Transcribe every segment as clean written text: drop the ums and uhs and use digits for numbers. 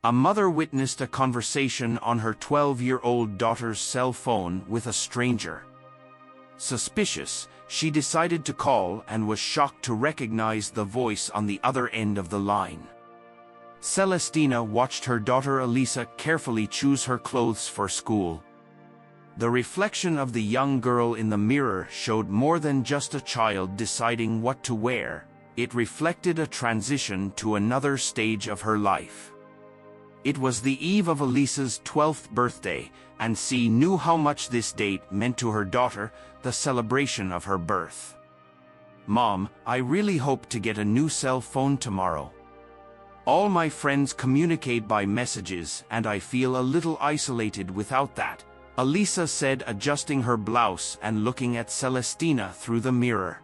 A mother witnessed a conversation on her 12-year-old daughter's cell phone with a stranger. Suspicious, she decided to call and was shocked to recognize the voice on the other end of the line. Celestina watched her daughter Elisa carefully choose her clothes for school. The reflection of the young girl in the mirror showed more than just a child deciding what to wear. It reflected a transition to another stage of her life. It was the eve of Elisa's 12th birthday, and she knew how much this date meant to her daughter, the celebration of her birth. "Mom, I really hope to get a new cell phone tomorrow. All my friends communicate by messages and I feel a little isolated without that," Elisa said, adjusting her blouse and looking at Celestina through the mirror.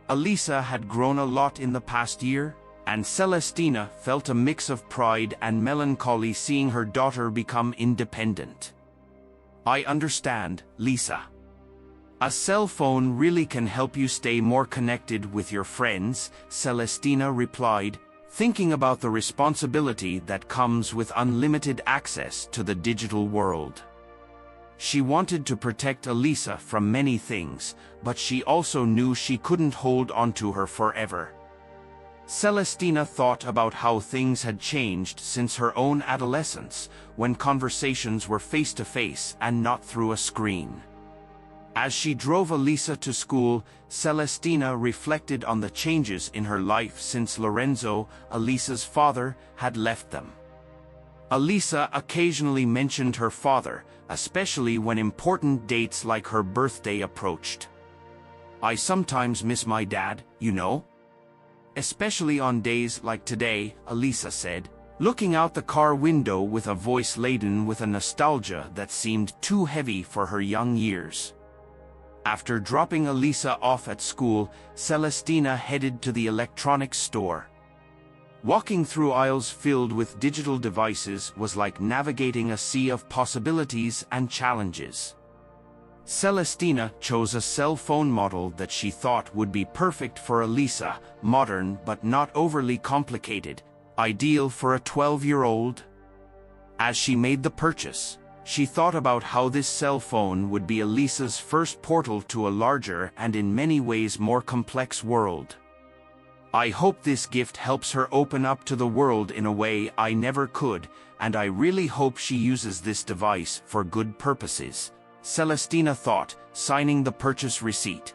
Elisa had grown a lot in the past year, and Celestina felt a mix of pride and melancholy seeing her daughter become independent. "I understand, Lisa. A cell phone really can help you stay more connected with your friends," Celestina replied, thinking about the responsibility that comes with unlimited access to the digital world. She wanted to protect Elisa from many things, but she also knew she couldn't hold on to her forever. Celestina thought about how things had changed since her own adolescence, when conversations were face-to-face and not through a screen. As she drove Elisa to school, Celestina reflected on the changes in her life since Lorenzo, Elisa's father, had left them. Elisa occasionally mentioned her father, especially when important dates like her birthday approached. "I sometimes miss my dad, you know. Especially on days like today," Elisa said, looking out the car window with a voice laden with a nostalgia that seemed too heavy for her young years. After dropping Elisa off at school, Celestina headed to the electronics store. Walking through aisles filled with digital devices was like navigating a sea of possibilities and challenges. Celestina chose a cell phone model that she thought would be perfect for Elisa, modern but not overly complicated, ideal for a 12-year-old. As she made the purchase, she thought about how this cell phone would be Elisa's first portal to a larger and in many ways more complex world. "I hope this gift helps her open up to the world in a way I never could, and I really hope she uses this device for good purposes," Celestina thought, signing the purchase receipt.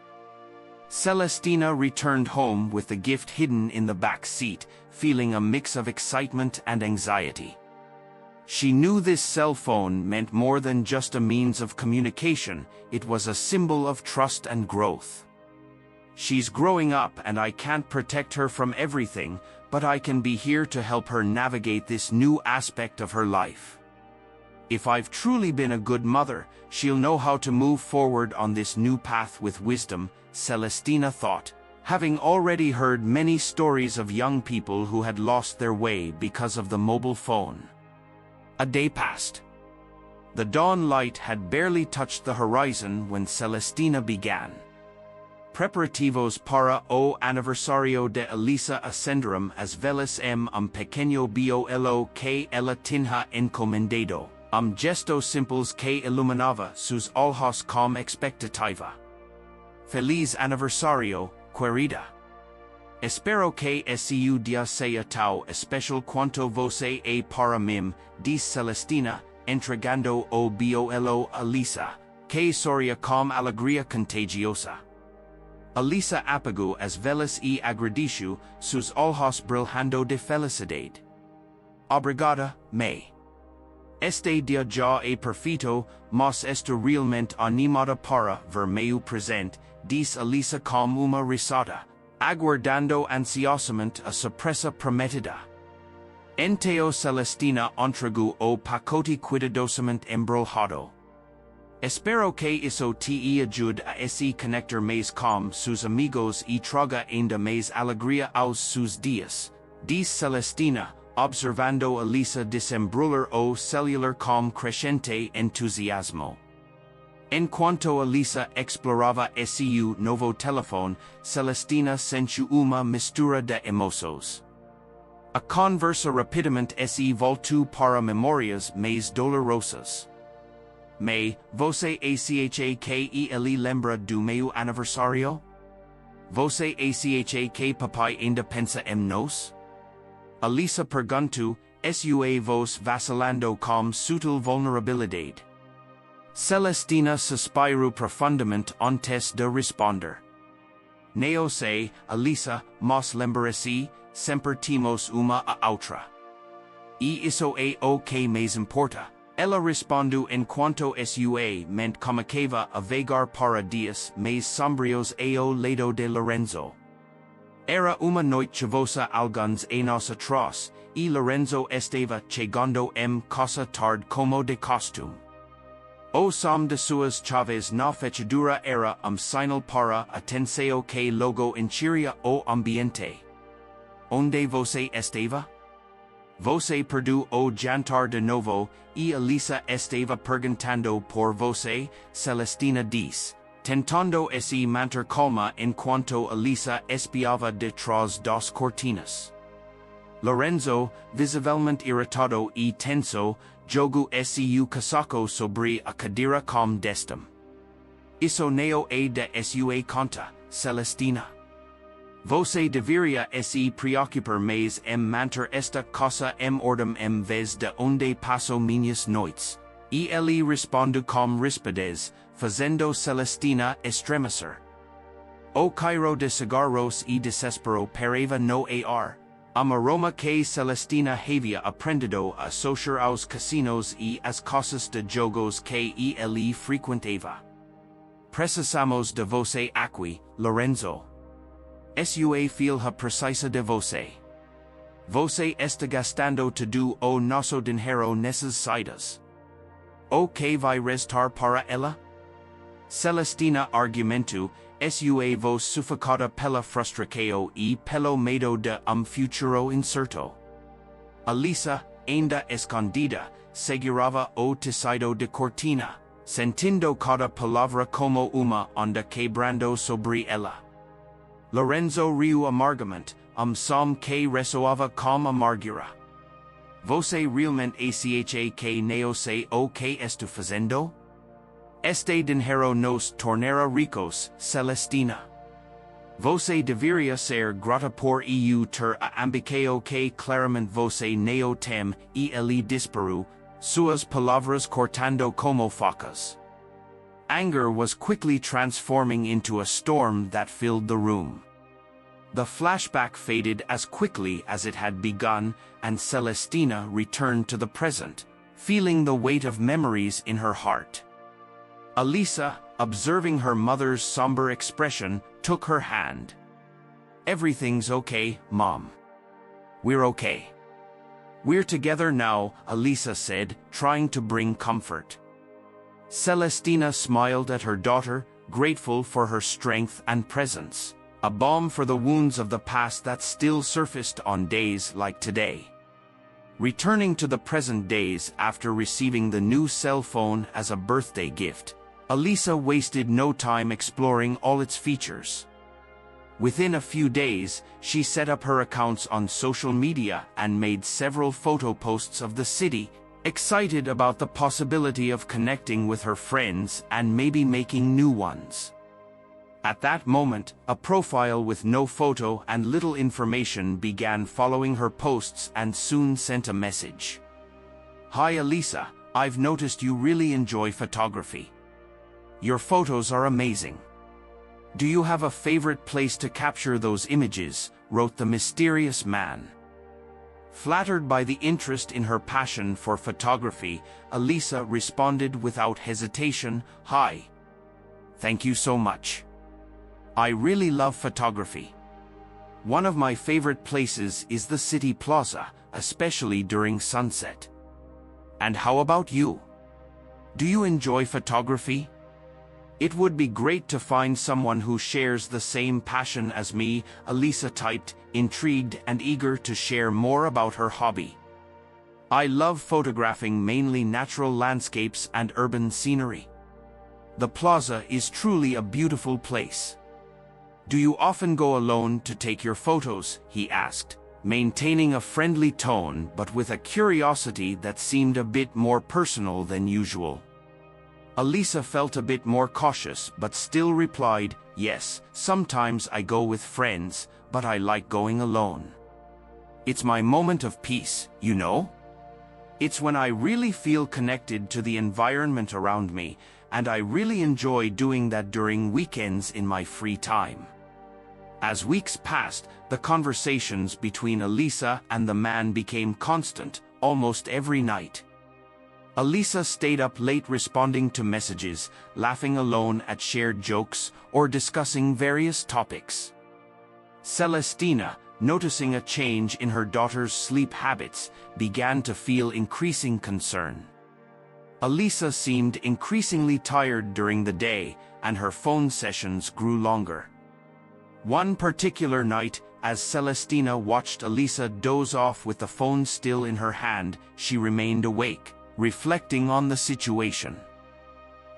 Celestina returned home with the gift hidden in the back seat, feeling a mix of excitement and anxiety. She knew this cell phone meant more than just a means of communication, it was a symbol of trust and growth. "She's growing up and I can't protect her from everything, but I can be here to help her navigate this new aspect of her life. If I've truly been a good mother, she'll know how to move forward on this new path with wisdom," Celestina thought, having already heard many stories of young people who had lost their way because of the mobile phone. A day passed. The dawn light had barely touched the horizon when Celestina began. "Preparativos para o aniversario de Elisa Ascenderam as velas pequeño bolo que ella tinha encomendado, gesto simples que iluminava sus ojos com expectativa. Feliz aniversario, querida. Espero que esse dia sea tão especial quanto você é para mim," diz Celestina, entregando o bolo a Elisa, que sorria com alegria contagiosa. Elisa apagou as velas e agradeceu, sus ojos brilhando de felicidade. "Obrigada, mãe. Este dia já é perfeito, mas estou realmente animada para ver meu presente," diz Elisa com uma risada, aguardando ansiosamente a surpresa prometida. Então Celestina entregou o pacote cuidadosamente embrulhado. "Espero que isso te ajude a se conectar mais com seus amigos e traga ainda mais alegria aos seus dias," diz Celestina, observando Elisa desembrulhar o celular com crescente entusiasmo. Enquanto Elisa explorava esse novo telefone, Celestina sentiu uma mistura de emoções. A conversa rapidamente se voltu para memorias mais dolorosas. Me, você acha que ele lembra do meu aniversário? Você acha que papai ainda pensa em nós? Alisa perguntou, sua voz vacilando com sutil vulnerabilidade. Celestina suspirou profundamente antes de responder. Não sei, Alisa, mas lembrarse, sempre temos uma a outra. E isso é o que mais importa. Ela respondeu enquanto sua mente começava a vagar para dias mais sombrios ao lado de Lorenzo. Era uma noite chuvosa alguns anos atrás, e Lorenzo estava chegando em casa tarde como de costume. O som de suas chaves na fechadura era sinal para atenção que logo encheria o ambiente. Onde você estava? Você perdeu o jantar de novo, e Alisa estava perguntando por você, Celestina disse, tentando se manter calma enquanto Alisa espiava de trás das cortinas. Lorenzo, visivelmente irritado e tenso, jogou seu casaco sobre a cadeira com desdém. Isso não é de sua conta, Celestina. Você deveria se preocupar mais em manter esta casa em ordem em vez de onde passo minhas noites. E ele respondeu com rispidez, fazendo Celestina estremecer. O cairo de cigarros e desespero parava no ar. Aroma que Celestina havia aprendido a associar aos casinos e às casas de jogos que ele frequentava. Precisamos de você aqui, Lorenzo. Sua filha precisa de você. Você está gastando todo o nosso dinheiro nessas saídas. O que vai restar para ela? Celestina argumentou, sua voz sufocada pela frustração e pelo medo de futuro incerto. Alisa, ainda escondida, segurava o tecido de cortina, sentindo cada palavra como uma onda quebrando sobre ela. Lorenzo riu amargamente, som que ressoava com amargura. Você realmente acha que não sei o que estou fazendo? Este dinheiro nos tornará ricos, Celestina. Você deveria ser grata por eu ter a ambição que claramente você não tem, e ele disparou, suas palavras cortando como facas. Anger was quickly transforming into a storm that filled the room. The flashback faded as quickly as it had begun, and Celestina returned to the present, feeling the weight of memories in her heart. Alisa, observing her mother's somber expression, took her hand. Everything's okay, Mom. We're okay. We're together now, Alisa said, trying to bring comfort. Celestina smiled at her daughter, grateful for her strength and presence, a balm for the wounds of the past that still surfaced on days like today. Returning to the present days after receiving the new cell phone as a birthday gift, Alisa wasted no time exploring all its features. Within a few days, she set up her accounts on social media and made several photo posts of the city, excited about the possibility of connecting with her friends and maybe making new ones. At that moment, a profile with no photo and little information began following her posts and soon sent a message. Hi Alisa, I've noticed you really enjoy photography. Your photos are amazing. Do you have a favorite place to capture those images? Wrote the mysterious man. Flattered by the interest in her passion for photography, Alisa responded without hesitation, Hi. Thank you so much. I really love photography. One of my favorite places is the city plaza, especially during sunset. And how about you? Do you enjoy photography? It would be great to find someone who shares the same passion as me, Alisa typed, intrigued and eager to share more about her hobby. I love photographing mainly natural landscapes and urban scenery. The plaza is truly a beautiful place. Do you often go alone to take your photos? He asked, maintaining a friendly tone but with a curiosity that seemed a bit more personal than usual. Alisa felt a bit more cautious but still replied, "Yes, sometimes I go with friends, but I like going alone. It's my moment of peace, you know? It's when I really feel connected to the environment around me, and I really enjoy doing that during weekends in my free time." As weeks passed, the conversations between Alisa and the man became constant, almost every night. Alisa stayed up late responding to messages, laughing alone at shared jokes, or discussing various topics. Celestina, noticing a change in her daughter's sleep habits, began to feel increasing concern. Alisa seemed increasingly tired during the day, and her phone sessions grew longer. One particular night, as Celestina watched Alisa doze off with the phone still in her hand, she remained awake, reflecting on the situation.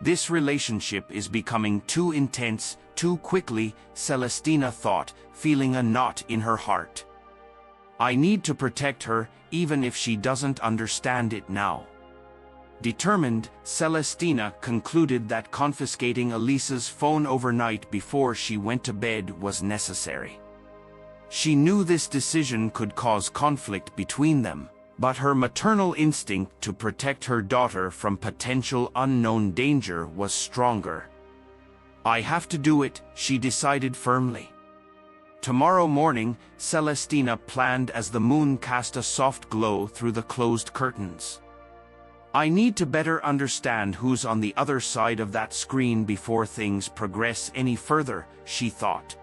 This relationship is becoming too intense, too quickly, Celestina thought, feeling a knot in her heart. I need to protect her, even if she doesn't understand it now. Determined, Celestina concluded that confiscating Alisa's phone overnight before she went to bed was necessary. She knew this decision could cause conflict between them, but her maternal instinct to protect her daughter from potential unknown danger was stronger. "I have to do it," she decided firmly. Tomorrow morning, Celestina planned as the moon cast a soft glow through the closed curtains. "I need to better understand who's on the other side of that screen before things progress any further," she thought.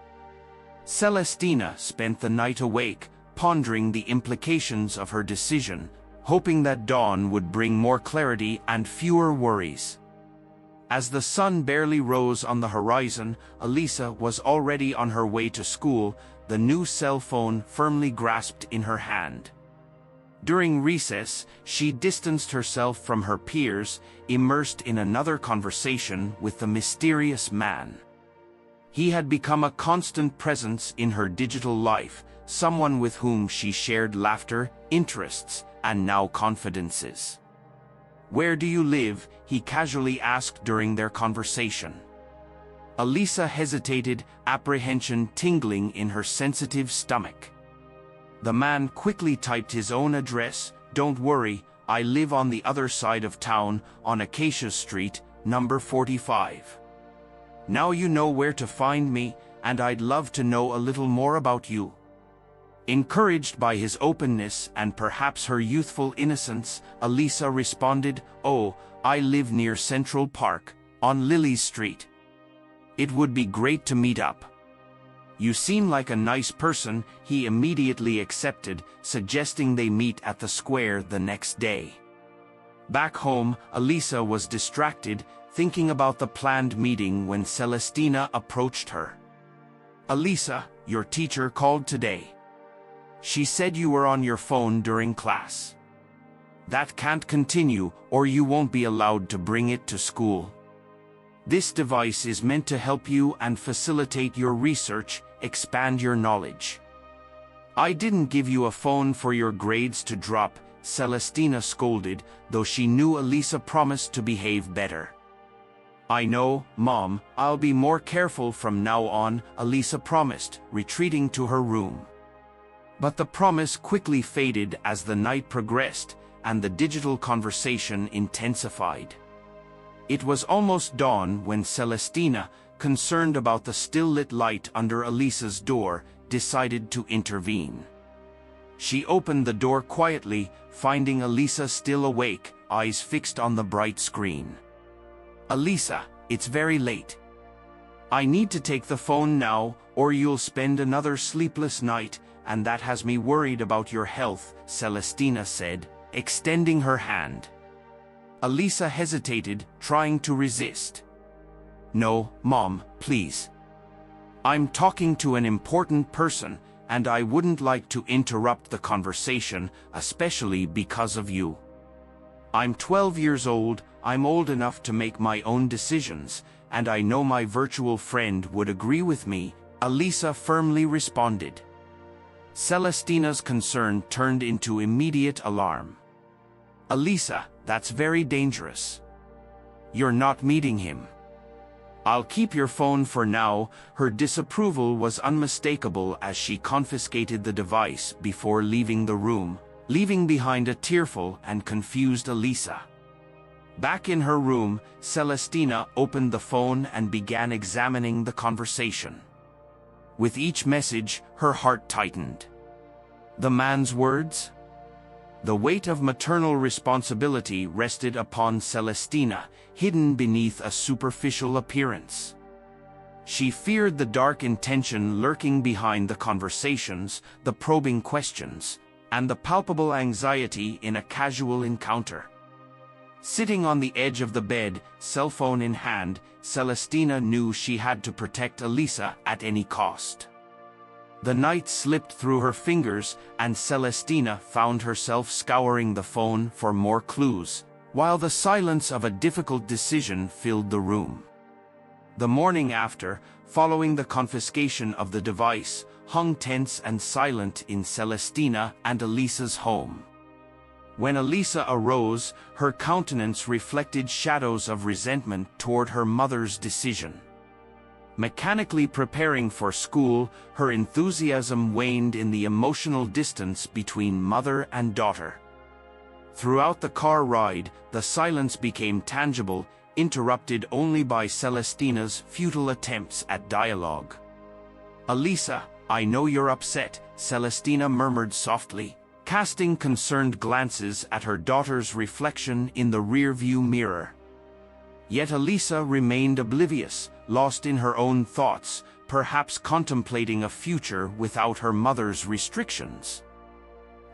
Celestina spent the night awake, pondering the implications of her decision, hoping that dawn would bring more clarity and fewer worries. As the sun barely rose on the horizon, Alisa was already on her way to school, the new cell phone firmly grasped in her hand. During recess, she distanced herself from her peers, immersed in another conversation with the mysterious man. He had become a constant presence in her digital life, someone with whom she shared laughter, interests, and now confidences. "Where do you live?" he casually asked during their conversation. Alisa hesitated, apprehension tingling in her sensitive stomach. The man quickly typed his own address. "Don't worry, I live on the other side of town, on Acacia Street, number 45. Now you know where to find me, and I'd love to know a little more about you." Encouraged by his openness and perhaps her youthful innocence, Alisa responded, "Oh, I live near Central Park, on Lily Street. It would be great to meet up." "You seem like a nice person," he immediately accepted, suggesting they meet at the square the next day. Back home, Alisa was distracted, thinking about the planned meeting when Celestina approached her. "Alisa, your teacher called today. She said you were on your phone during class. That can't continue, or you won't be allowed to bring it to school. This device is meant to help you and facilitate your research, expand your knowledge. I didn't give you a phone for your grades to drop," Celestina scolded, though she knew Alisa promised to behave better. "I know, Mom, I'll be more careful from now on," Alisa promised, retreating to her room. But the promise quickly faded as the night progressed, and the digital conversation intensified. It was almost dawn when Celestina, concerned about the still-lit light under Alisa's door, decided to intervene. She opened the door quietly, finding Alisa still awake, eyes fixed on the bright screen. "Alisa, it's very late. I need to take the phone now, or you'll spend another sleepless night, and that has me worried about your health," Celestina said, extending her hand. Alisa hesitated, trying to resist. "No, Mom, please. I'm talking to an important person, and I wouldn't like to interrupt the conversation, especially because of you. I'm 12 years old, I'm old enough to make my own decisions, and I know my virtual friend would agree with me," Alisa firmly responded. Celestina's concern turned into immediate alarm. "Elisa, that's very dangerous. You're not meeting him." "I'll keep your phone for now." Her disapproval was unmistakable as she confiscated the device before leaving the room, leaving behind a tearful and confused Elisa. Back in her room, Celestina opened the phone and began examining the conversation. With each message, her heart tightened. The man's words? The weight of maternal responsibility rested upon Celestina, hidden beneath a superficial appearance. She feared the dark intention lurking behind the conversations, the probing questions, and the palpable anxiety in a casual encounter. Sitting on the edge of the bed, cell phone in hand, Celestina knew she had to protect Elisa at any cost. The night slipped through her fingers, and Celestina found herself scouring the phone for more clues, while the silence of a difficult decision filled the room. The morning after, following the confiscation of the device, hung tense and silent in Celestina and Elisa's home. When Elisa arose, her countenance reflected shadows of resentment toward her mother's decision. Mechanically preparing for school, her enthusiasm waned in the emotional distance between mother and daughter. Throughout the car ride, the silence became tangible, interrupted only by Celestina's futile attempts at dialogue. "Elisa, I know you're upset," Celestina murmured softly, casting concerned glances at her daughter's reflection in the rearview mirror. Yet Elisa remained oblivious, lost in her own thoughts, perhaps contemplating a future without her mother's restrictions.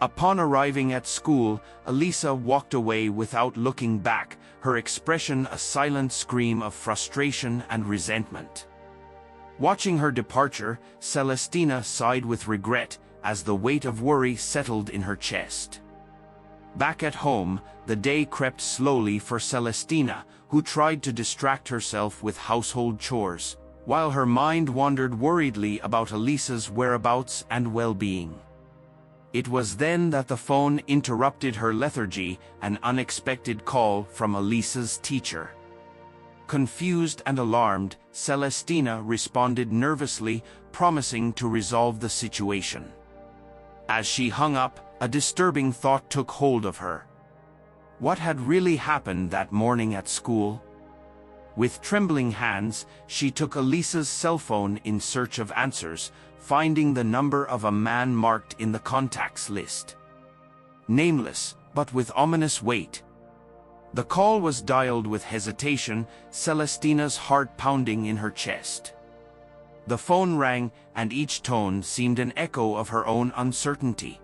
Upon arriving at school, Elisa walked away without looking back, her expression a silent scream of frustration and resentment. Watching her departure, Celestina sighed with regret as the weight of worry settled in her chest. Back at home, the day crept slowly for Celestina, who tried to distract herself with household chores, while her mind wandered worriedly about Elisa's whereabouts and well-being. It was then that the phone interrupted her lethargy, an unexpected call from Elisa's teacher. Confused and alarmed, Celestina responded nervously, promising to resolve the situation. As she hung up, a disturbing thought took hold of her. What had really happened that morning at school? With trembling hands, she took Elisa's cell phone in search of answers, finding the number of a man marked in the contacts list. Nameless, but with ominous weight. The call was dialed with hesitation, Celestina's heart pounding in her chest. The phone rang, and each tone seemed an echo of her own uncertainty.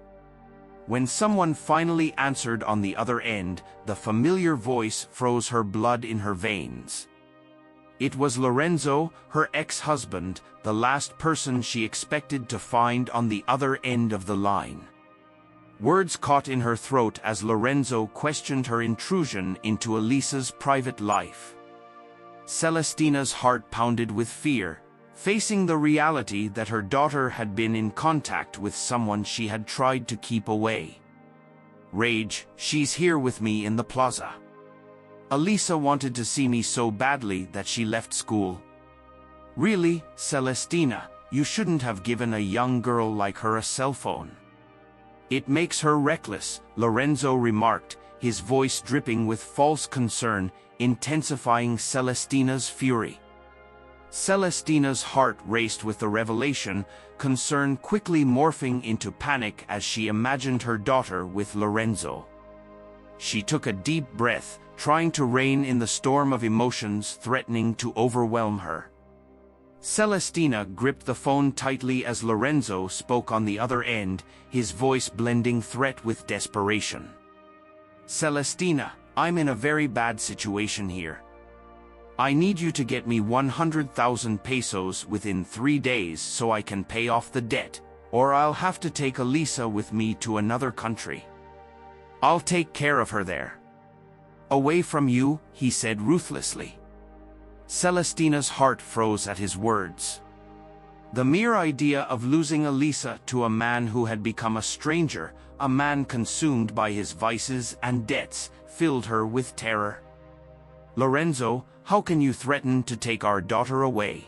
When someone finally answered on the other end, the familiar voice froze her blood in her veins. It was Lorenzo, her ex-husband, the last person she expected to find on the other end of the line. Words caught in her throat as Lorenzo questioned her intrusion into Elisa's private life. Celestina's heart pounded with fear, facing the reality that her daughter had been in contact with someone she had tried to keep away. Rage, "She's here with me in the plaza. Elisa wanted to see me so badly that she left school." "Really, Celestina, you shouldn't have given a young girl like her a cell phone. It makes her reckless," Lorenzo remarked, his voice dripping with false concern, intensifying Celestina's fury. Celestina's heart raced with the revelation, concern quickly morphing into panic as she imagined her daughter with Lorenzo. She took a deep breath, trying to rein in the storm of emotions threatening to overwhelm her. Celestina gripped the phone tightly as Lorenzo spoke on the other end, his voice blending threat with desperation. "Celestina, I'm in a very bad situation here. I need you to get me 100,000 pesos within 3 days so I can pay off the debt, or I'll have to take Elisa with me to another country. I'll take care of her there." "Away from you," he said ruthlessly. Celestina's heart froze at his words. The mere idea of losing Elisa to a man who had become a stranger, a man consumed by his vices and debts, filled her with terror. "Lorenzo, how can you threaten to take our daughter away?"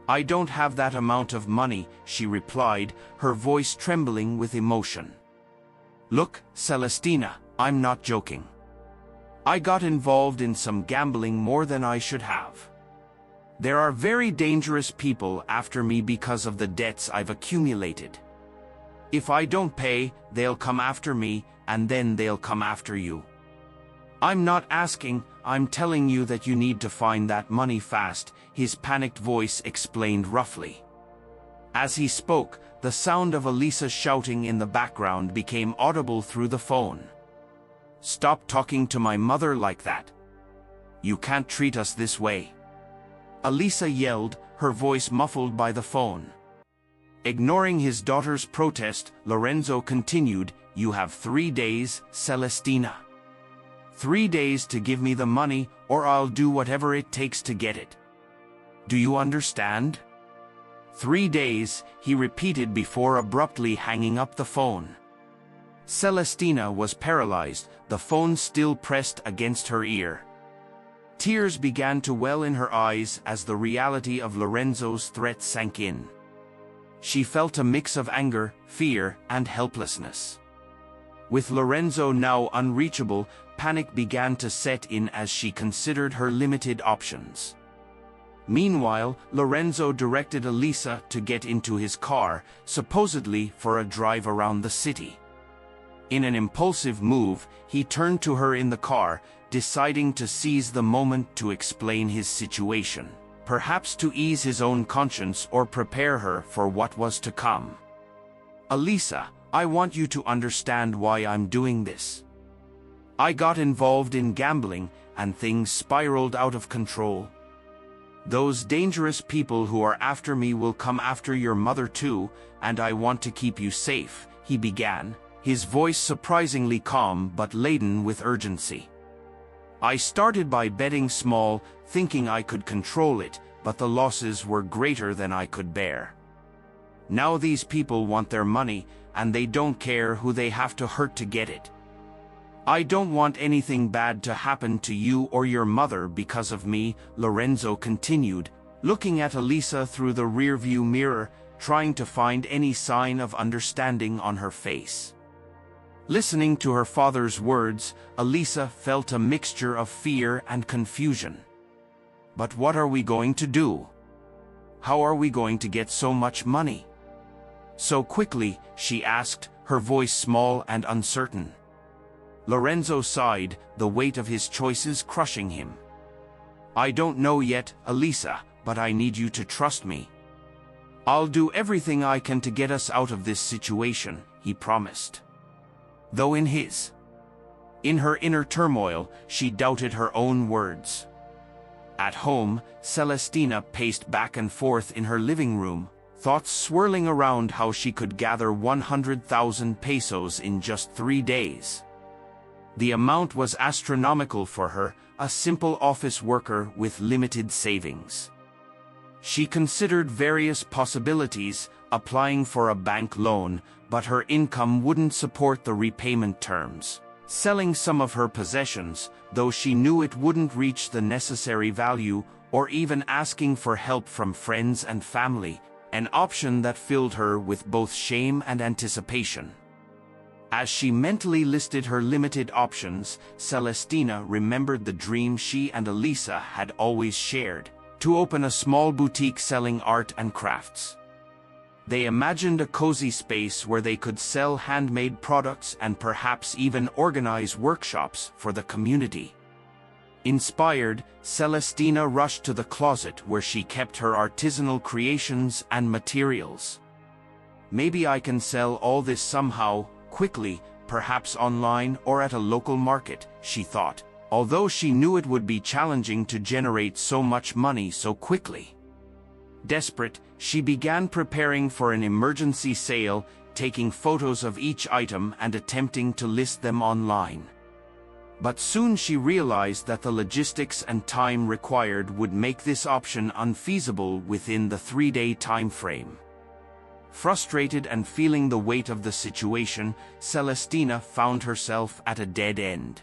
"I don't have that amount of money," she replied, her voice trembling with emotion. "Look, Celestina, I'm not joking. I got involved in some gambling more than I should have. There are very dangerous people after me because of the debts I've accumulated. If I don't pay, they'll come after me, and then they'll come after you. I'm not asking, I'm telling you that you need to find that money fast," his panicked voice explained roughly. As he spoke, the sound of Elisa shouting in the background became audible through the phone. "Stop talking to my mother like that. You can't treat us this way," Elisa yelled, her voice muffled by the phone. Ignoring his daughter's protest, Lorenzo continued, "You have 3 days, Celestina. 3 days to give me the money, or I'll do whatever it takes to get it. Do you understand?" 3 days, he repeated before abruptly hanging up the phone. Celestina was paralyzed, the phone still pressed against her ear. Tears began to well in her eyes as the reality of Lorenzo's threat sank in. She felt a mix of anger, fear, and helplessness. With Lorenzo now unreachable, panic began to set in as she considered her limited options. Meanwhile, Lorenzo directed Elisa to get into his car, supposedly for a drive around the city. In an impulsive move, he turned to her in the car, deciding to seize the moment to explain his situation, perhaps to ease his own conscience or prepare her for what was to come. "Elisa, I want you to understand why I'm doing this. I got involved in gambling, and things spiraled out of control. Those dangerous people who are after me will come after your mother too, and I want to keep you safe," he began, his voice surprisingly calm but laden with urgency. "I started by betting small, thinking I could control it, but the losses were greater than I could bear. Now these people want their money, and they don't care who they have to hurt to get it. I don't want anything bad to happen to you or your mother because of me," Lorenzo continued, looking at Elisa through the rearview mirror, trying to find any sign of understanding on her face. Listening to her father's words, Elisa felt a mixture of fear and confusion. "But what are we going to do? How are we going to get so much money so quickly?" she asked, her voice small and uncertain. Lorenzo sighed, the weight of his choices crushing him. "I don't know yet, Elisa, but I need you to trust me. I'll do everything I can to get us out of this situation," he promised. Though in her inner turmoil, she doubted her own words. At home, Celestina paced back and forth in her living room, thoughts swirling around how she could gather 100,000 pesos in just 3 days. The amount was astronomical for her, a simple office worker with limited savings. She considered various possibilities, applying for a bank loan, but her income wouldn't support the repayment terms. Selling some of her possessions, though she knew it wouldn't reach the necessary value, or even asking for help from friends and family, an option that filled her with both shame and anticipation. As she mentally listed her limited options, Celestina remembered the dream she and Elisa had always shared, to open a small boutique selling art and crafts. They imagined a cozy space where they could sell handmade products and perhaps even organize workshops for the community. Inspired, Celestina rushed to the closet where she kept her artisanal creations and materials. "Maybe I can sell all this somehow, quickly, perhaps online or at a local market," she thought, although she knew it would be challenging to generate so much money so quickly. Desperate, she began preparing for an emergency sale, taking photos of each item and attempting to list them online. But soon she realized that the logistics and time required would make this option unfeasible within the 3-day time frame. Frustrated and feeling the weight of the situation, Celestina found herself at a dead end.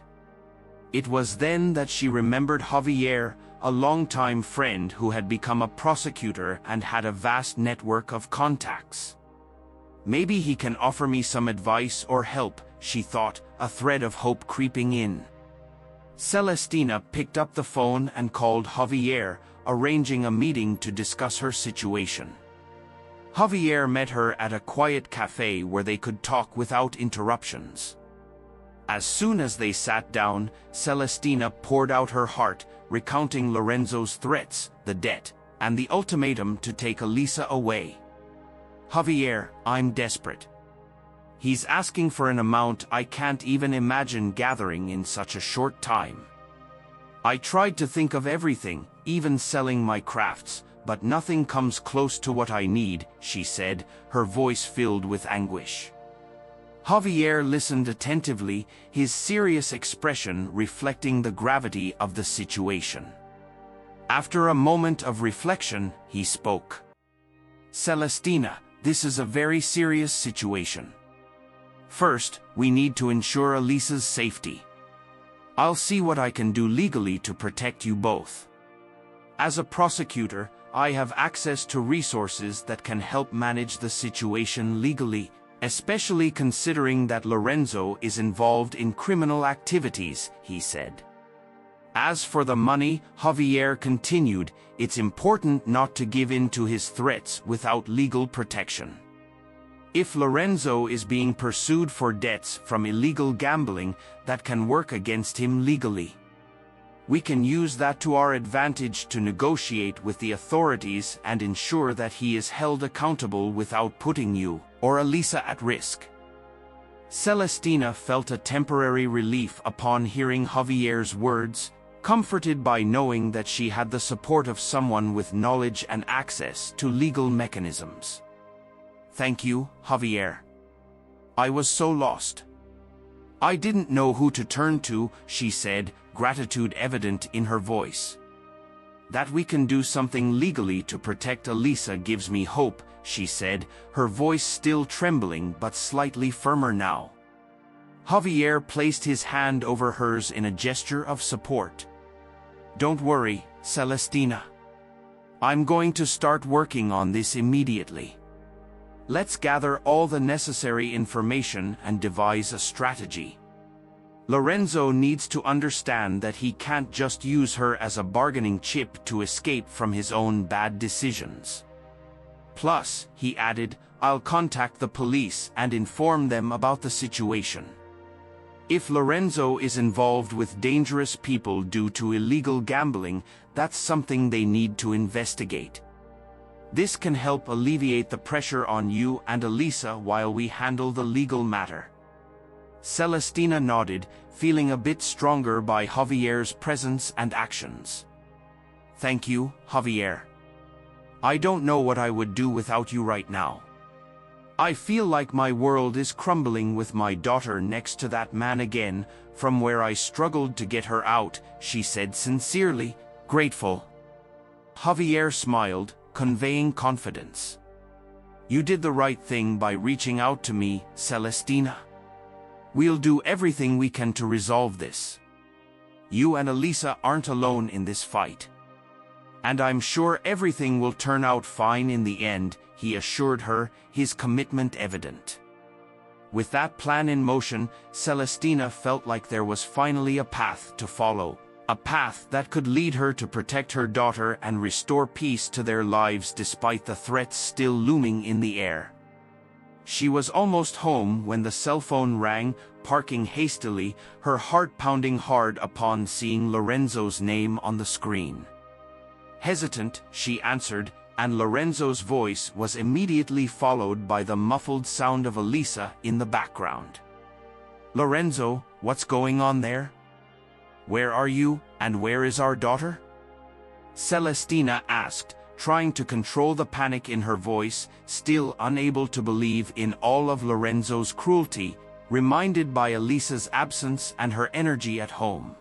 It was then that she remembered Javier, a longtime friend who had become a prosecutor and had a vast network of contacts. Maybe he can offer me some advice or help, she thought, a thread of hope creeping in. Celestina picked up the phone and called Javier, arranging a meeting to discuss her situation. Javier met her at a quiet cafe where they could talk without interruptions. As soon as they sat down, Celestina poured out her heart, recounting Lorenzo's threats, the debt, and the ultimatum to take Elisa away. "Javier, I'm desperate. He's asking for an amount I can't even imagine gathering in such a short time. I tried to think of everything, even selling my crafts, but nothing comes close to what I need," she said, her voice filled with anguish. Javier listened attentively, his serious expression reflecting the gravity of the situation. After a moment of reflection, he spoke. "Celestina, this is a very serious situation. First, we need to ensure Elisa's safety. I'll see what I can do legally to protect you both. As a prosecutor, I have access to resources that can help manage the situation legally, especially considering that Lorenzo is involved in criminal activities," he said. As for the money, Javier continued, "It's important not to give in to his threats without legal protection. If Lorenzo is being pursued for debts from illegal gambling, that can work against him legally. We can use that to our advantage to negotiate with the authorities and ensure that he is held accountable without putting you or Elisa at risk." Celestina felt a temporary relief upon hearing Javier's words, comforted by knowing that she had the support of someone with knowledge and access to legal mechanisms. "Thank you, Javier. I was so lost. I didn't know who to turn to," she said, gratitude evident in her voice. "That we can do something legally to protect Elisa gives me hope," she said, her voice still trembling but slightly firmer now. Javier placed his hand over hers in a gesture of support. "Don't worry, Celestina. I'm going to start working on this immediately. Let's gather all the necessary information and devise a strategy. Lorenzo needs to understand that he can't just use her as a bargaining chip to escape from his own bad decisions. Plus," he added, "I'll contact the police and inform them about the situation. If Lorenzo is involved with dangerous people due to illegal gambling, that's something they need to investigate. This can help alleviate the pressure on you and Elisa while we handle the legal matter." Celestina nodded, feeling a bit stronger by Javier's presence and actions. "Thank you, Javier. I don't know what I would do without you right now. I feel like my world is crumbling with my daughter next to that man again, from where I struggled to get her out," she said sincerely, grateful. Javier smiled, conveying confidence. "You did the right thing by reaching out to me, Celestina. We'll do everything we can to resolve this. You and Elisa aren't alone in this fight. And I'm sure everything will turn out fine in the end," he assured her, his commitment evident. With that plan in motion, Celestina felt like there was finally a path to follow, a path that could lead her to protect her daughter and restore peace to their lives despite the threats still looming in the air. She was almost home when the cell phone rang, parking hastily, her heart pounding hard upon seeing Lorenzo's name on the screen. Hesitant, she answered, and Lorenzo's voice was immediately followed by the muffled sound of Elisa in the background. "Lorenzo, what's going on there? Where are you, and where is our daughter?" Celestina asked, trying to control the panic in her voice, still unable to believe in all of Lorenzo's cruelty, reminded by Elisa's absence and her energy at home.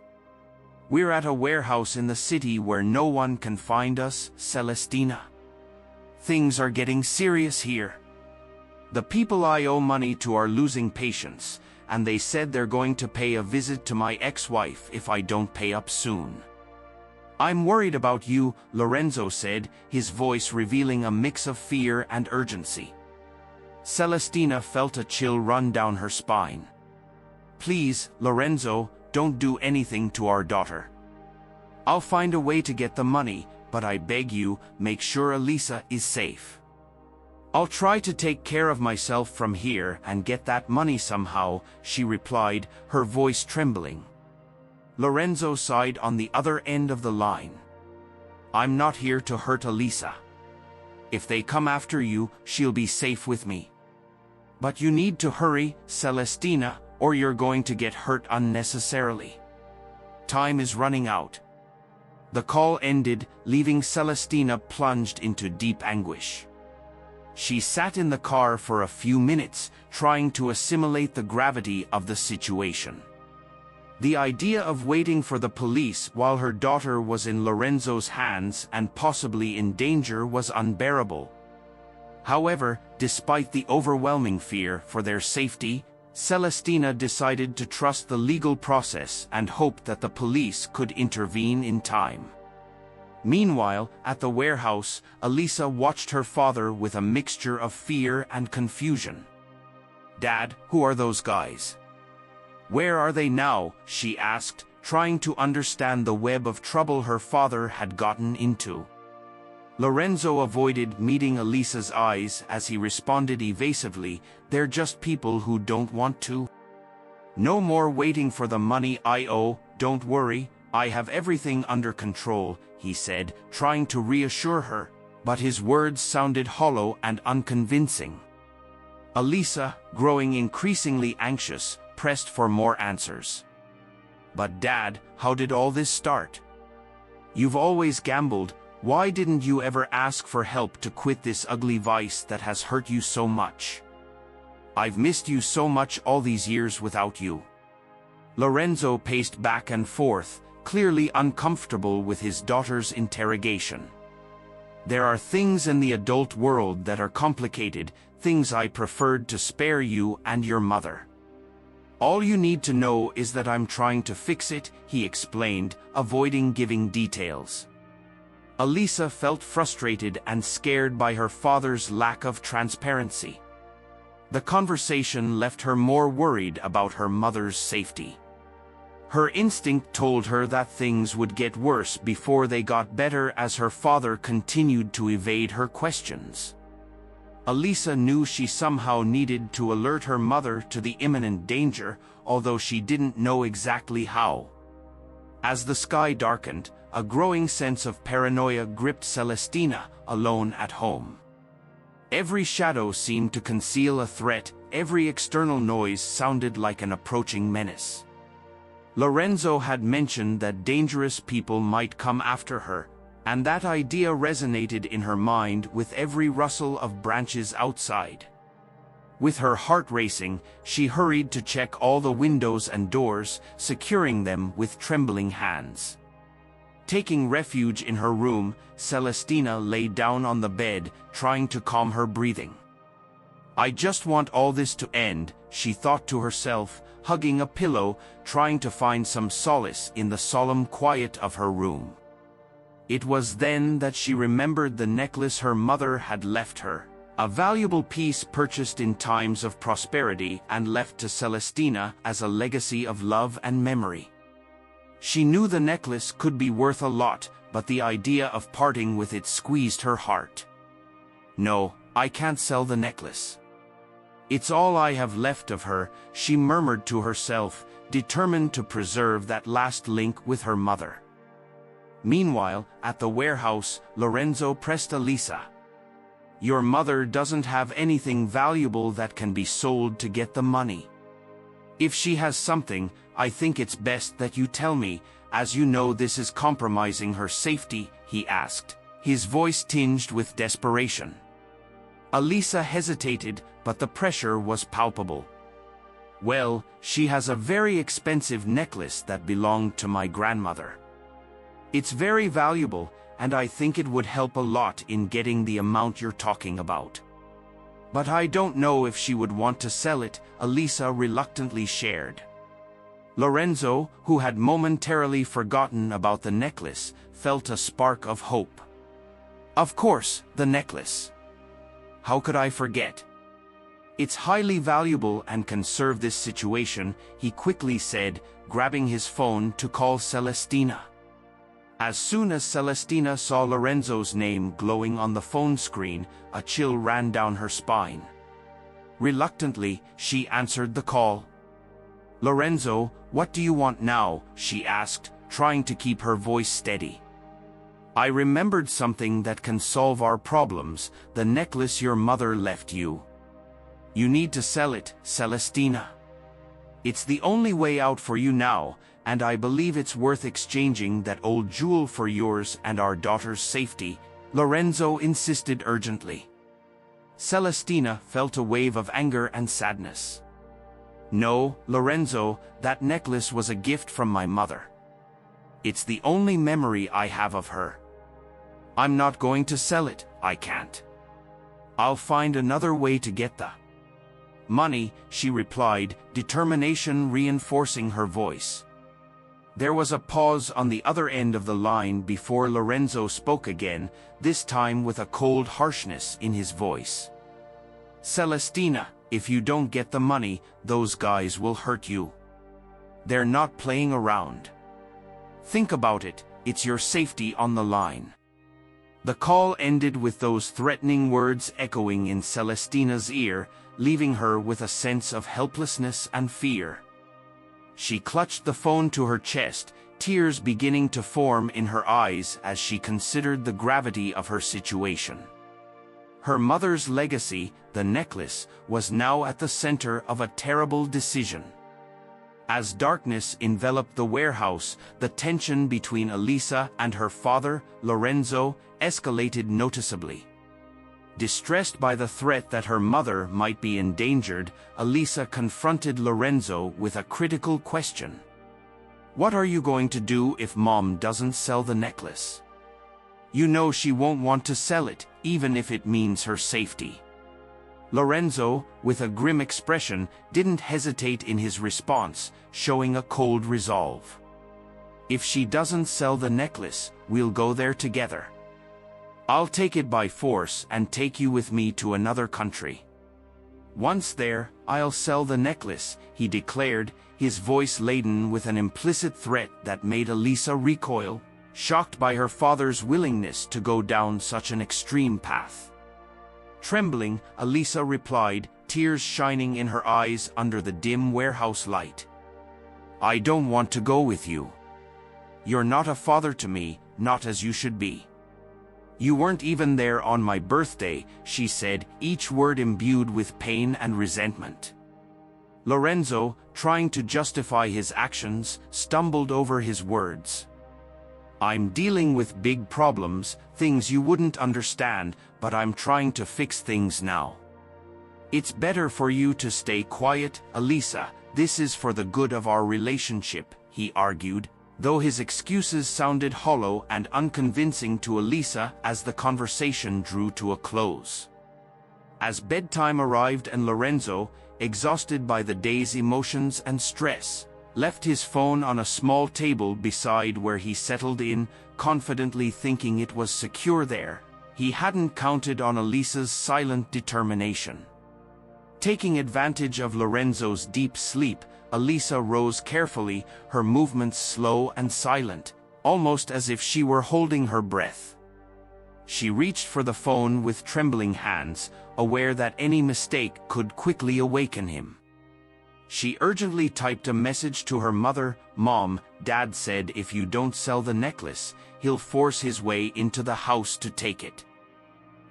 "We're at a warehouse in the city where no one can find us, Celestina. Things are getting serious here. The people I owe money to are losing patience, and they said they're going to pay a visit to my ex-wife if I don't pay up soon. I'm worried about you," Lorenzo said, his voice revealing a mix of fear and urgency. Celestina felt a chill run down her spine. "Please, Lorenzo, don't do anything to our daughter. I'll find a way to get the money, but I beg you, make sure Elisa is safe. I'll try to take care of myself from here and get that money somehow," she replied, her voice trembling. Lorenzo sighed on the other end of the line. "I'm not here to hurt Elisa. If they come after you, she'll be safe with me. But you need to hurry, Celestina, or you're going to get hurt unnecessarily. Time is running out." The call ended, leaving Celestina plunged into deep anguish. She sat in the car for a few minutes, trying to assimilate the gravity of the situation. The idea of waiting for the police while her daughter was in Lorenzo's hands and possibly in danger was unbearable. However, despite the overwhelming fear for their safety, Celestina decided to trust the legal process and hoped that the police could intervene in time. Meanwhile, at the warehouse, Elisa watched her father with a mixture of fear and confusion. "Dad, who are those guys? Where are they now?" she asked, trying to understand the web of trouble her father had gotten into. Lorenzo avoided meeting Elisa's eyes as he responded evasively, "They're just people who don't want to. No more waiting for the money I owe, don't worry, I have everything under control," he said, trying to reassure her, but his words sounded hollow and unconvincing. Elisa, growing increasingly anxious, pressed for more answers. "But Dad, how did all this start? You've always gambled. Why didn't you ever ask for help to quit this ugly vice that has hurt you so much? I've missed you so much all these years without you." Lorenzo paced back and forth, clearly uncomfortable with his daughter's interrogation. "There are things in the adult world that are complicated, things I preferred to spare you and your mother. All you need to know is that I'm trying to fix it," he explained, avoiding giving details. Elisa felt frustrated and scared by her father's lack of transparency. The conversation left her more worried about her mother's safety. Her instinct told her that things would get worse before they got better as her father continued to evade her questions. Elisa knew she somehow needed to alert her mother to the imminent danger, although she didn't know exactly how. As the sky darkened, a growing sense of paranoia gripped Celestina, alone at home. Every shadow seemed to conceal a threat, every external noise sounded like an approaching menace. Lorenzo had mentioned that dangerous people might come after her, and that idea resonated in her mind with every rustle of branches outside. With her heart racing, she hurried to check all the windows and doors, securing them with trembling hands. Taking refuge in her room, Celestina lay down on the bed, trying to calm her breathing. "I just want all this to end," she thought to herself, hugging a pillow, trying to find some solace in the solemn quiet of her room. It was then that she remembered the necklace her mother had left her, a valuable piece purchased in times of prosperity and left to Celestina as a legacy of love and memory. She knew the necklace could be worth a lot, but the idea of parting with it squeezed her heart. "No, I can't sell the necklace. It's all I have left of her," she murmured to herself, determined to preserve that last link with her mother. Meanwhile, at the warehouse, Lorenzo pressed Elisa. "Your mother doesn't have anything valuable that can be sold to get the money. If she has something, I think it's best that you tell me, as you know this is compromising her safety," he asked, his voice tinged with desperation. Elisa hesitated, but the pressure was palpable. Well, she has a very expensive necklace that belonged to my grandmother. It's very valuable, and I think it would help a lot in getting the amount you're talking about. But I don't know if she would want to sell it, Elisa reluctantly shared. Lorenzo, who had momentarily forgotten about the necklace, felt a spark of hope. Of course, the necklace. How could I forget? It's highly valuable and can serve this situation, he quickly said, grabbing his phone to call Celestina. As soon as Celestina saw Lorenzo's name glowing on the phone screen, a chill ran down her spine. Reluctantly, she answered the call. "Lorenzo, what do you want now?" she asked, trying to keep her voice steady. "I remembered something that can solve our problems, the necklace your mother left you. You need to sell it, Celestina. It's the only way out for you now, and I believe it's worth exchanging that old jewel for yours and our daughter's safety," Lorenzo insisted urgently. Celestina felt a wave of anger and sadness. "No, Lorenzo, that necklace was a gift from my mother. It's the only memory I have of her. I'm not going to sell it, I can't. I'll find another way to get the money," she replied, determination reinforcing her voice. There was a pause on the other end of the line before Lorenzo spoke again, this time with a cold harshness in his voice. "Celestina, if you don't get the money, those guys will hurt you. They're not playing around. Think about it, it's your safety on the line." The call ended with those threatening words echoing in Celestina's ear, leaving her with a sense of helplessness and fear. She clutched the phone to her chest, tears beginning to form in her eyes as she considered the gravity of her situation. Her mother's legacy, the necklace, was now at the center of a terrible decision. As darkness enveloped the warehouse, the tension between Elisa and her father, Lorenzo, escalated noticeably. Distressed by the threat that her mother might be endangered, Elisa confronted Lorenzo with a critical question. "What are you going to do if Mom doesn't sell the necklace? You know she won't want to sell it, even if it means her safety." Lorenzo, with a grim expression, didn't hesitate in his response, showing a cold resolve. "If she doesn't sell the necklace, we'll go there together. I'll take it by force and take you with me to another country. Once there, I'll sell the necklace," he declared, his voice laden with an implicit threat that made Elisa recoil, shocked by her father's willingness to go down such an extreme path. Trembling, Elisa replied, tears shining in her eyes under the dim warehouse light. "I don't want to go with you. You're not a father to me, not as you should be. You weren't even there on my birthday," she said, each word imbued with pain and resentment. Lorenzo, trying to justify his actions, stumbled over his words. "I'm dealing with big problems, things you wouldn't understand, but I'm trying to fix things now. It's better for you to stay quiet, Elisa, this is for the good of our relationship," he argued, though his excuses sounded hollow and unconvincing to Elisa as the conversation drew to a close. As bedtime arrived and Lorenzo, exhausted by the day's emotions and stress, left his phone on a small table beside where he settled in, confidently thinking it was secure there, he hadn't counted on Elisa's silent determination. Taking advantage of Lorenzo's deep sleep, Elisa rose carefully, her movements slow and silent, almost as if she were holding her breath. She reached for the phone with trembling hands, aware that any mistake could quickly awaken him. She urgently typed a message to her mother. "Mom, Dad said if you don't sell the necklace, he'll force his way into the house to take it.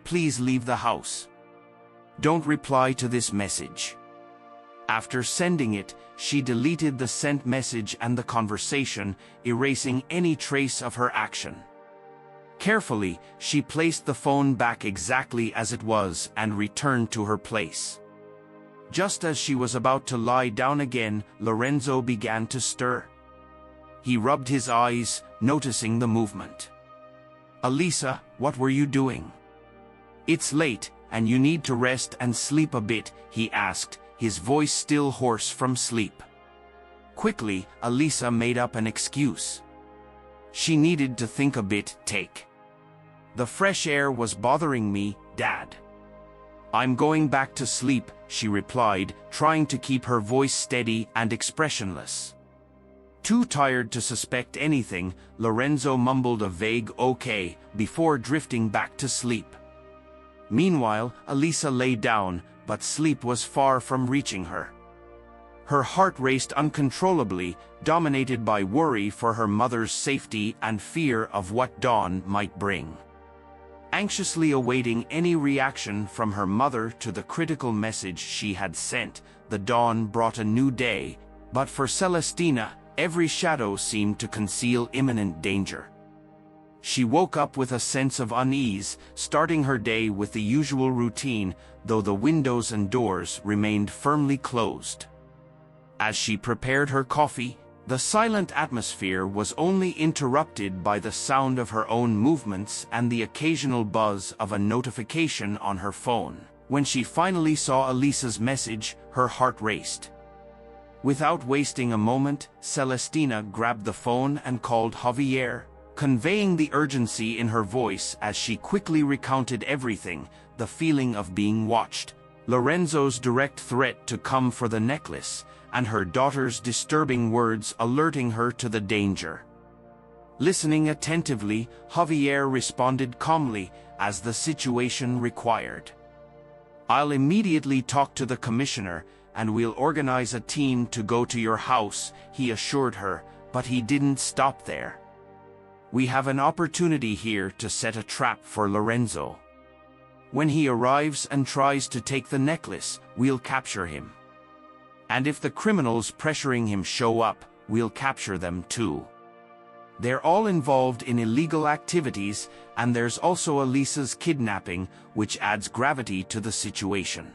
Please leave the house. Don't reply to this message." After sending it, she deleted the sent message and the conversation, erasing any trace of her action. Carefully, she placed the phone back exactly as it was and returned to her place. Just as she was about to lie down again, Lorenzo began to stir. He rubbed his eyes, noticing the movement. "Elisa, what were you doing?" "It's late, and you need to rest and sleep a bit," he asked, his voice still hoarse from sleep. Quickly, Elisa made up an excuse. She needed to think a bit. "The fresh air was bothering me, Dad." "I'm going back to sleep," she replied, trying to keep her voice steady and expressionless. Too tired to suspect anything, Lorenzo mumbled a vague "okay" before drifting back to sleep. Meanwhile, Elisa lay down, but sleep was far from reaching her. Her heart raced uncontrollably, dominated by worry for her mother's safety and fear of what dawn might bring. Anxiously awaiting any reaction from her mother to the critical message she had sent, the dawn brought a new day, but for Celestina, every shadow seemed to conceal imminent danger. She woke up with a sense of unease, starting her day with the usual routine, though the windows and doors remained firmly closed. As she prepared her coffee, the silent atmosphere was only interrupted by the sound of her own movements and the occasional buzz of a notification on her phone. When she finally saw Elisa's message, her heart raced. Without wasting a moment, Celestina grabbed the phone and called Javier, conveying the urgency in her voice as she quickly recounted everything: the feeling of being watched, Lorenzo's direct threat to come for the necklace, and her daughter's disturbing words alerting her to the danger. Listening attentively, Javier responded calmly, as the situation required. "I'll immediately talk to the commissioner, and we'll organize a team to go to your house," he assured her, but he didn't stop there. "We have an opportunity here to set a trap for Lorenzo. When he arrives and tries to take the necklace, we'll capture him. And if the criminals pressuring him show up, we'll capture them too. They're all involved in illegal activities, and there's also Elisa's kidnapping, which adds gravity to the situation."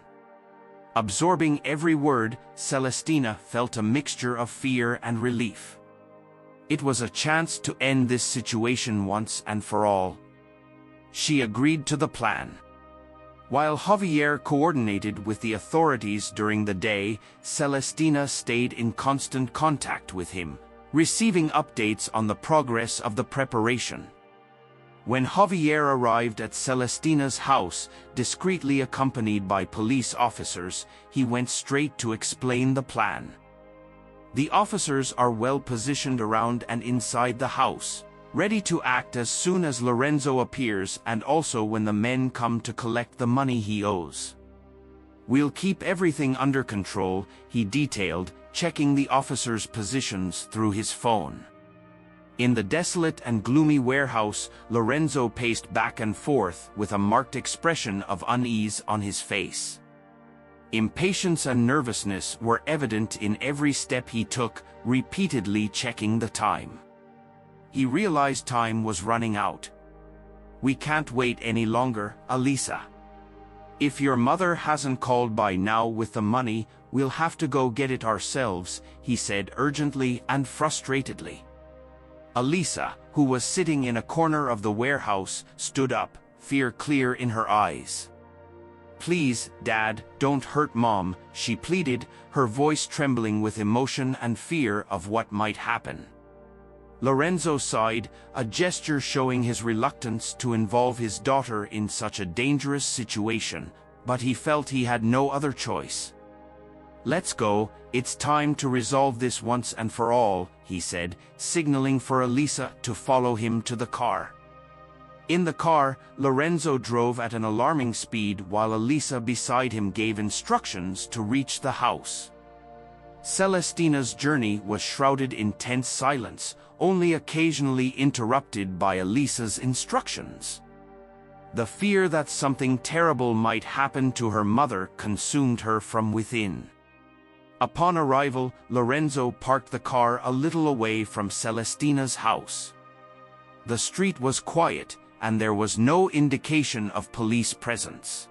Absorbing every word, Celestina felt a mixture of fear and relief. It was a chance to end this situation once and for all. She agreed to the plan. While Javier coordinated with the authorities during the day, Celestina stayed in constant contact with him, receiving updates on the progress of the preparation. When Javier arrived at Celestina's house, discreetly accompanied by police officers, he went straight to explain the plan. The officers are well positioned around and inside the house, ready to act as soon as Lorenzo appears and also when the men come to collect the money he owes. "We'll keep everything under control," he detailed, checking the officers' positions through his phone. In the desolate and gloomy warehouse, Lorenzo paced back and forth with a marked expression of unease on his face. Impatience and nervousness were evident in every step he took, repeatedly checking the time. He realized time was running out. "We can't wait any longer, Elisa. If your mother hasn't called by now with the money, we'll have to go get it ourselves," he said urgently and frustratedly. Elisa, who was sitting in a corner of the warehouse, stood up, fear clear in her eyes. "Please, Dad, don't hurt Mom," she pleaded, her voice trembling with emotion and fear of what might happen. Lorenzo sighed, a gesture showing his reluctance to involve his daughter in such a dangerous situation, but he felt he had no other choice. "Let's go, it's time to resolve this once and for all," he said, signaling for Elisa to follow him to the car. In the car, Lorenzo drove at an alarming speed while Elisa beside him gave instructions to reach the house. Celestina's journey was shrouded in tense silence, only occasionally interrupted by Elisa's instructions. The fear that something terrible might happen to her mother consumed her from within. Upon arrival, Lorenzo parked the car a little away from Celestina's house. The street was quiet, and there was no indication of police presence.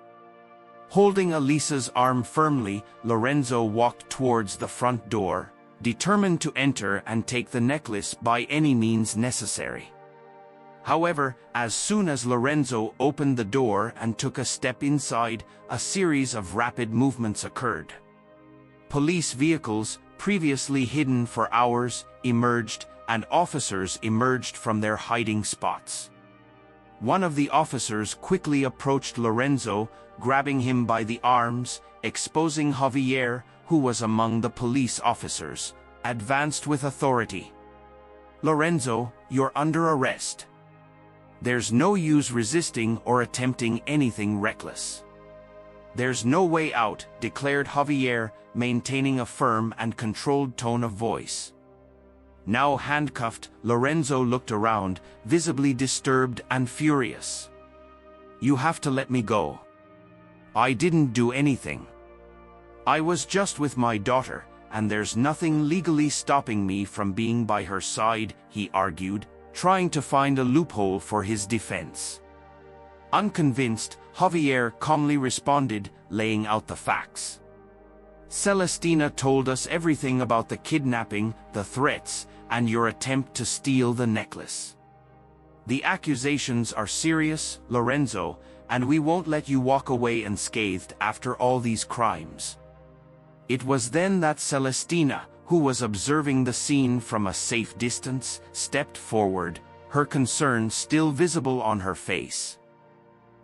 Holding Elisa's arm firmly, Lorenzo walked towards the front door, determined to enter and take the necklace by any means necessary. However, as soon as Lorenzo opened the door and took a step inside, a series of rapid movements occurred. Police vehicles, previously hidden for hours, emerged, and officers emerged from their hiding spots. One of the officers quickly approached Lorenzo, grabbing him by the arms, exposing Javier, who was among the police officers, advanced with authority. "Lorenzo, you're under arrest. There's no use resisting or attempting anything reckless." "There's no way out," declared Javier, maintaining a firm and controlled tone of voice. Now handcuffed, Lorenzo looked around, visibly disturbed and furious. "You have to let me go. I didn't do anything. I was just with my daughter, and there's nothing legally stopping me from being by her side," he argued, trying to find a loophole for his defense. Unconvinced, Javier calmly responded, laying out the facts. "Celestina told us everything about the kidnapping, the threats, and your attempt to steal the necklace. The accusations are serious, Lorenzo, and we won't let you walk away unscathed after all these crimes." It was then that Celestina, who was observing the scene from a safe distance, stepped forward, her concern still visible on her face.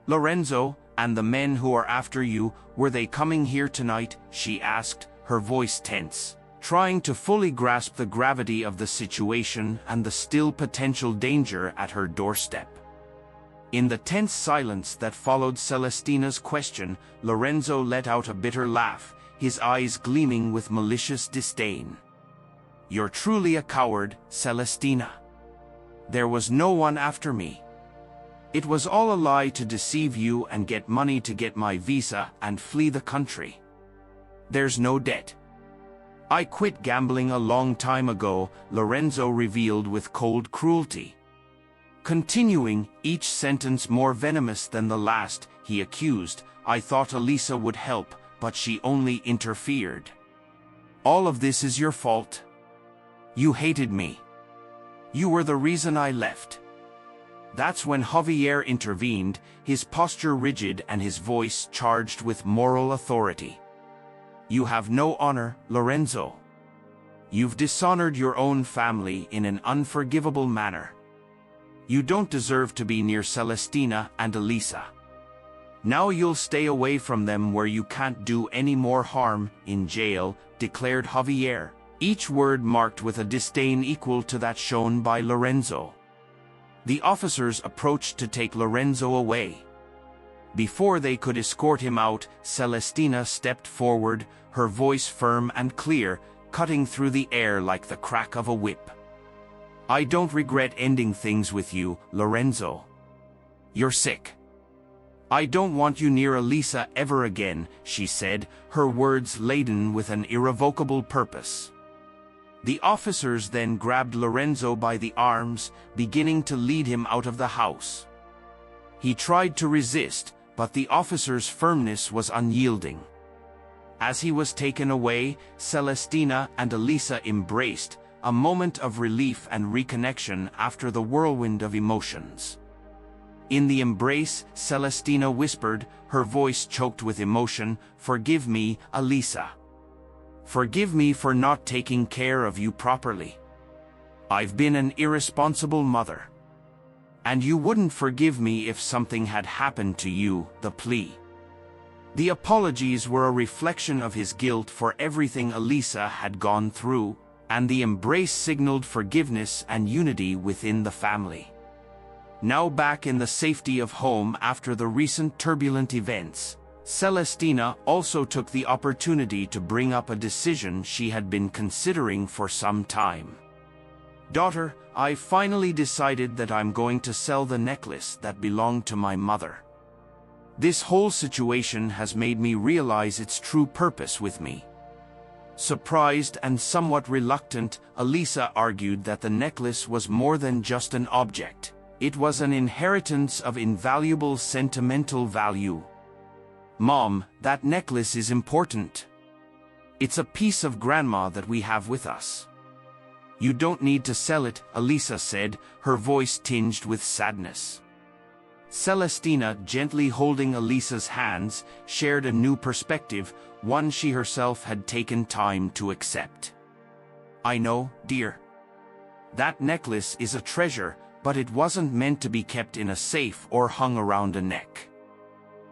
"Lorenzo, and the men who are after you, were they coming here tonight?" she asked, her voice tense, trying to fully grasp the gravity of the situation and the still potential danger at her doorstep. In the tense silence that followed Celestina's question, Lorenzo let out a bitter laugh, his eyes gleaming with malicious disdain. "You're truly a coward, Celestina. There was no one after me. It was all a lie to deceive you and get money to get my visa and flee the country. There's no debt. I quit gambling a long time ago," Lorenzo revealed with cold cruelty. Continuing, each sentence more venomous than the last, he accused, "I thought Elisa would help, but she only interfered. All of this is your fault. You hated me. You were the reason I left." That's when Javier intervened, his posture rigid and his voice charged with moral authority. "You have no honor, Lorenzo. You've dishonored your own family in an unforgivable manner. You don't deserve to be near Celestina and Elisa. Now you'll stay away from them where you can't do any more harm, in jail," declared Javier, each word marked with a disdain equal to that shown by Lorenzo. The officers approached to take Lorenzo away. Before they could escort him out, Celestina stepped forward, her voice firm and clear, cutting through the air like the crack of a whip. "I don't regret ending things with you, Lorenzo. You're sick. I don't want you near Elisa ever again," she said, her words laden with an irrevocable purpose. The officers then grabbed Lorenzo by the arms, beginning to lead him out of the house. He tried to resist, but the officers' firmness was unyielding. As he was taken away, Celestina and Elisa embraced, a moment of relief and reconnection after the whirlwind of emotions. In the embrace, Celestina whispered, her voice choked with emotion, "Forgive me, Elisa. Forgive me for not taking care of you properly. I've been an irresponsible mother. And you wouldn't forgive me if something had happened to you," the plea. The apologies were a reflection of his guilt for everything Elisa had gone through, and the embrace signaled forgiveness and unity within the family. Now back in the safety of home after the recent turbulent events, Celestina also took the opportunity to bring up a decision she had been considering for some time. "Daughter, I finally decided that I'm going to sell the necklace that belonged to my mother. This whole situation has made me realize its true purpose with me." Surprised and somewhat reluctant, Elisa argued that the necklace was more than just an object. It was an inheritance of invaluable sentimental value. Mom, that necklace is important. It's a piece of grandma that we have with us. You don't need to sell it, Elisa said, her voice tinged with sadness. Celestina, gently holding Elisa's hands, shared a new perspective, one she herself had taken time to accept. I know, dear. That necklace is a treasure, but it wasn't meant to be kept in a safe or hung around a neck.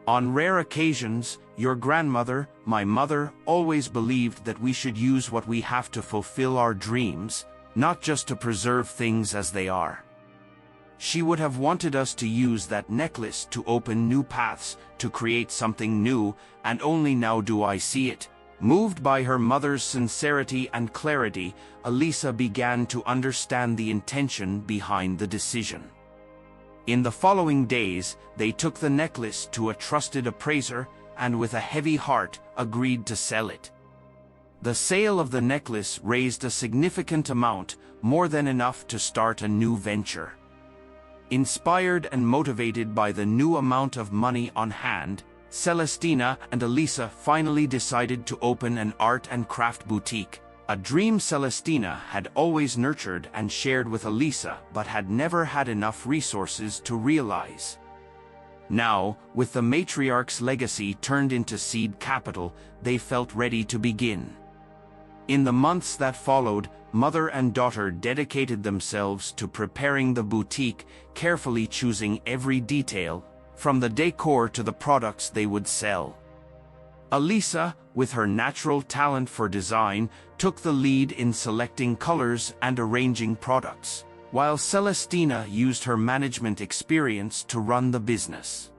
On rare occasions, your grandmother, my mother, always believed that we should use what we have to fulfill our dreams, not just to preserve things as they are. She would have wanted us to use that necklace to open new paths, to create something new, and only now do I see it. Moved by her mother's sincerity and clarity, Elisa began to understand the intention behind the decision. In the following days, they took the necklace to a trusted appraiser, and with a heavy heart, agreed to sell it. The sale of the necklace raised a significant amount, more than enough to start a new venture. Inspired and motivated by the new amount of money on hand, Celestina and Elisa finally decided to open an art and craft boutique, a dream Celestina had always nurtured and shared with Elisa but had never had enough resources to realize. Now, with the matriarch's legacy turned into seed capital, they felt ready to begin. In the months that followed, mother and daughter dedicated themselves to preparing the boutique, carefully choosing every detail, from the decor to the products they would sell. Elisa, with her natural talent for design, took the lead in selecting colors and arranging products, while Celestina used her management experience to run the business.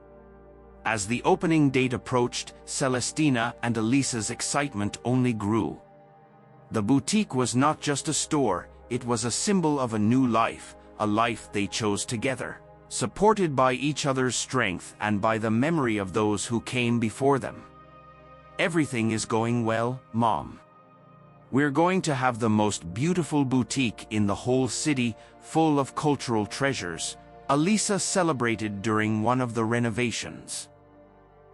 As the opening date approached, Celestina and Elisa's excitement only grew. The boutique was not just a store, it was a symbol of a new life, a life they chose together, supported by each other's strength and by the memory of those who came before them. Everything is going well, Mom. We're going to have the most beautiful boutique in the whole city, full of cultural treasures, Elisa celebrated during one of the renovations.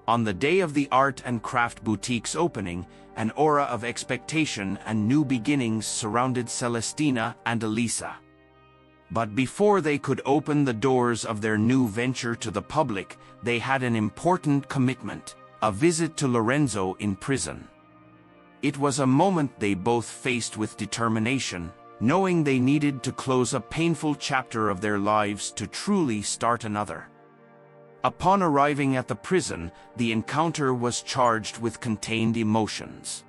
On the day of the art and craft boutique's opening, an aura of expectation and new beginnings surrounded Celestina and Elisa. But before they could open the doors of their new venture to the public, they had an important commitment: a visit to Lorenzo in prison. It was a moment they both faced with determination, knowing they needed to close a painful chapter of their lives to truly start another. Upon arriving at the prison, the encounter was charged with contained emotions.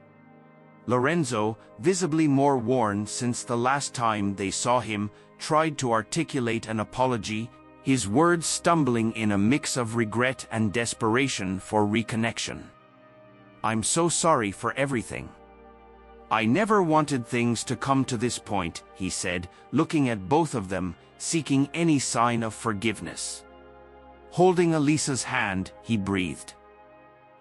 Lorenzo, visibly more worn since the last time they saw him, tried to articulate an apology, his words stumbling in a mix of regret and desperation for reconnection. I'm so sorry for everything. I never wanted things to come to this point, he said, looking at both of them, seeking any sign of forgiveness. Holding Elisa's hand, he breathed.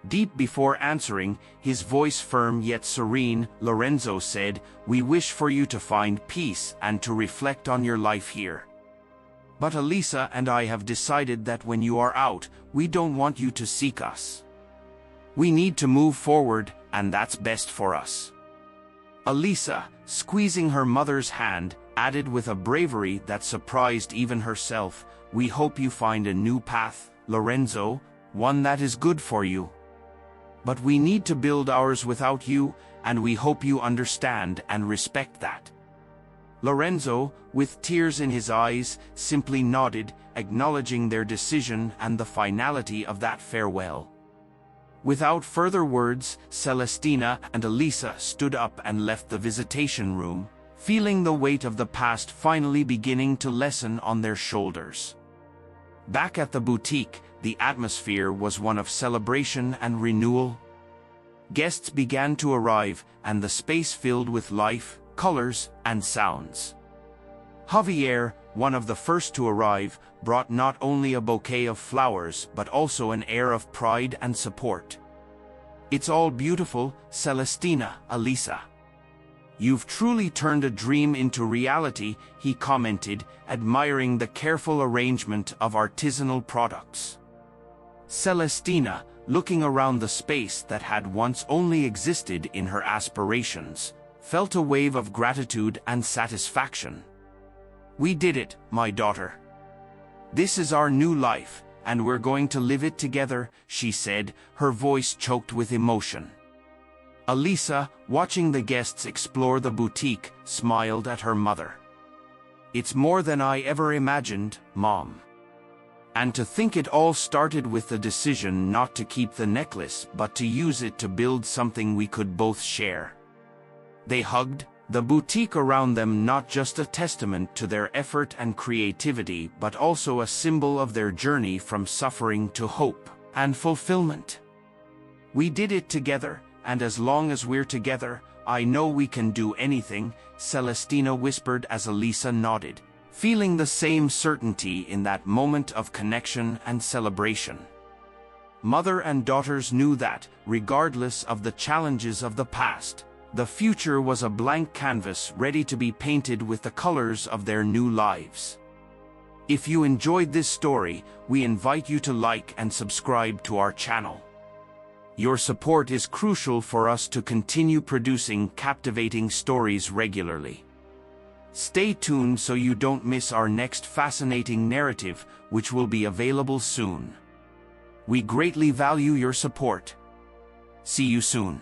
Deep before answering, his voice firm yet serene, Lorenzo said, "We wish for you to find peace and to reflect on your life here. But Elisa and I have decided that when you are out, we don't want you to seek us. We need to move forward, and that's best for us." Elisa, squeezing her mother's hand, added with a bravery that surprised even herself, "We hope you find a new path, Lorenzo, one that is good for you. But we need to build ours without you, and we hope you understand and respect that." Lorenzo, with tears in his eyes, simply nodded, acknowledging their decision and the finality of that farewell. Without further words, Celestina and Elisa stood up and left the visitation room, feeling the weight of the past finally beginning to lessen on their shoulders. Back at the boutique, the atmosphere was one of celebration and renewal. Guests began to arrive, and the space filled with life, colors, and sounds. Javier, one of the first to arrive, brought not only a bouquet of flowers but also an air of pride and support. "It's all beautiful, Celestina, Elisa. You've truly turned a dream into reality," he commented, admiring the careful arrangement of artisanal products. Celestina, looking around the space that had once only existed in her aspirations, felt a wave of gratitude and satisfaction. "We did it, my daughter. This is our new life, and we're going to live it together," she said, her voice choked with emotion. Elisa, watching the guests explore the boutique, smiled at her mother. "It's more than I ever imagined, Mom. And to think it all started with the decision not to keep the necklace but to use it to build something we could both share." They hugged, the boutique around them not just a testament to their effort and creativity but also a symbol of their journey from suffering to hope and fulfillment. "We did it together, and as long as we're together, I know we can do anything," Celestina whispered as Elisa nodded, feeling the same certainty in that moment of connection and celebration. Mother and daughters knew that, regardless of the challenges of the past, the future was a blank canvas ready to be painted with the colors of their new lives. If you enjoyed this story, we invite you to like and subscribe to our channel. Your support is crucial for us to continue producing captivating stories regularly. Stay tuned so you don't miss our next fascinating narrative, which will be available soon. We greatly value your support. See you soon.